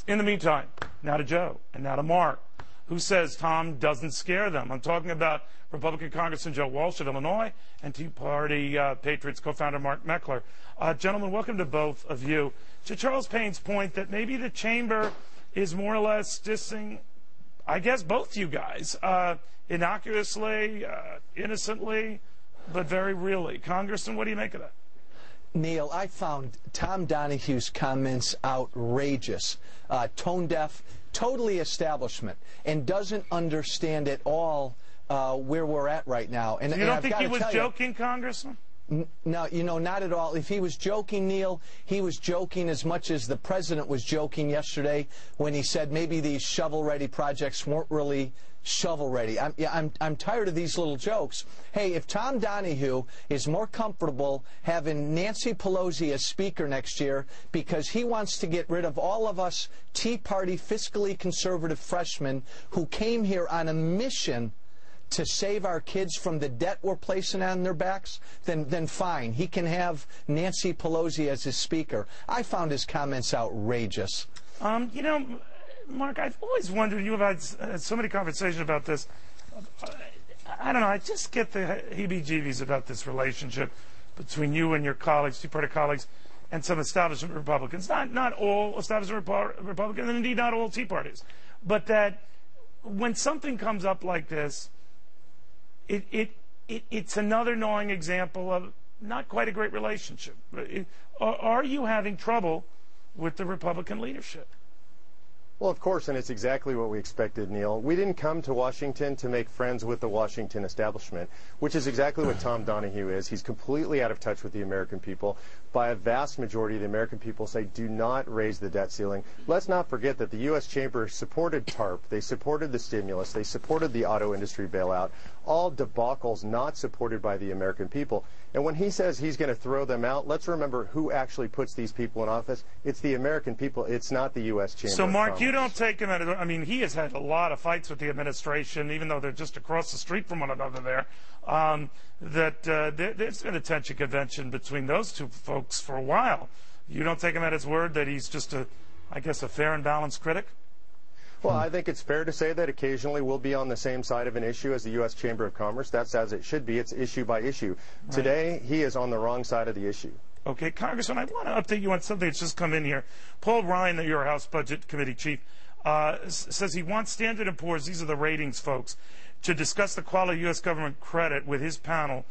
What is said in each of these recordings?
In the meantime, now to Joe and now to Mark, who says Tom doesn't scare them. I'm talking about Republican Congressman Joe Walsh of Illinois and Tea Party Patriots co-founder Mark Meckler. Gentlemen, welcome to both of you. To Charles Payne's point that maybe the chamber is more or less dissing, I guess, both you guys, innocuously, innocently, but very really. Congressman, what do you make of that? Neil, I found Tom Donohue's comments outrageous, tone-deaf, totally establishment, and doesn't understand at all where we're at right now. And you don't think he was joking, Congressman? No, not at all. If he was joking, Neil, he was joking as much as the president was joking yesterday when he said maybe these shovel-ready projects weren't really shovel-ready. I'm tired of these little jokes. Hey, if Tom Donohue is more comfortable having Nancy Pelosi as Speaker next year because he wants to get rid of all of us Tea Party fiscally conservative freshmen who came here on a mission to save our kids from the debt we're placing on their backs, then fine. He can have Nancy Pelosi as his Speaker. I found his comments outrageous. Mark, I've always wondered, you have had so many conversations about this. I don't know, I just get the heebie-jeebies about this relationship between you and your colleagues, Tea Party colleagues, and some establishment Republicans. Not all establishment Republicans, and indeed not all Tea Parties. But that when something comes up like this, it's another gnawing example of not quite a great relationship. Are you having trouble with the Republican leadership? Well, of course, and it's exactly what we expected, Neil. We didn't come to Washington to make friends with the Washington establishment, which is exactly what Tom Donohue is. He's completely out of touch with the American people. By a vast majority, the American people say do not raise the debt ceiling. Let's not forget that the U.S. Chamber supported TARP. They supported the stimulus. They supported the auto industry bailout. All debacles not supported by the American people. And when he says he's going to throw them out, let's remember who actually puts these people in office. It's the American people. It's not the U.S. Chamber. So, Mark, you don't take him at it. I mean, he has had a lot of fights with the administration, even though they're just across the street from one another there. There's been a tension convention between those two folks for a while. You don't take him at his word that he's just a fair and balanced critic? Well, I think it's fair to say that occasionally we'll be on the same side of an issue as the U.S. Chamber of Commerce. That's as it should be. It's issue by issue. Right. Today, he is on the wrong side of the issue. Okay, Congressman, I want to update you on something that's just come in here. Paul Ryan, your House Budget Committee chief, says he wants Standard & Poor's, these are the ratings folks, to discuss the quality of U.S. government credit with his panel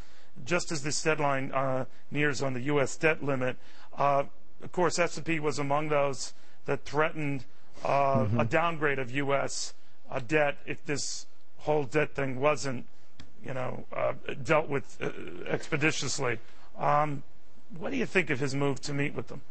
just as this deadline nears on the U.S. debt limit. Of course, S&P was among those that threatened a downgrade of U.S. Debt if this whole debt thing wasn't, dealt with expeditiously. What do you think of his move to meet with them?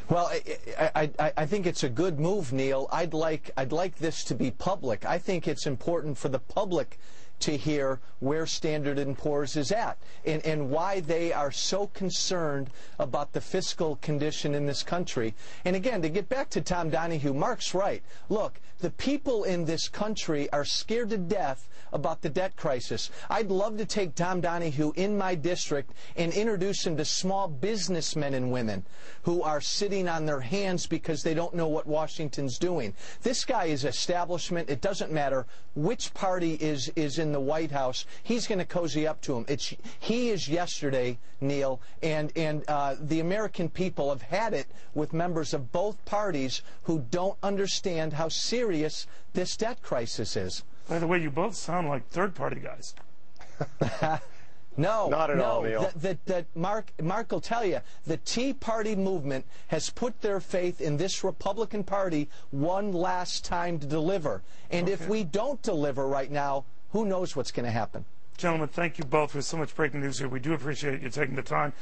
Well, I think it's a good move, Neil. I'd like this to be public. I think it's important for the public to hear where Standard & Poor's is at and why they are so concerned about the fiscal condition in this country. And again, to get back to Tom Donohue, Mark's right. Look, the people in this country are scared to death about the debt crisis. I'd love to take Tom Donohue in my district and introduce him to small businessmen and women who are sitting on their hands because they don't know what Washington's doing. This guy is establishment. It doesn't matter which party is in the White House. He's going to cozy up to him. He is yesterday, Neil, and the American people have had it with members of both parties who don't understand how serious this debt crisis is. By the way, you both sound like third-party guys. No, not at all, Neil. Mark will tell you, the Tea Party movement has put their faith in this Republican Party one last time to deliver. And if we don't deliver right now, who knows what's going to happen? Gentlemen, thank you both for so much breaking news here. We do appreciate you taking the time.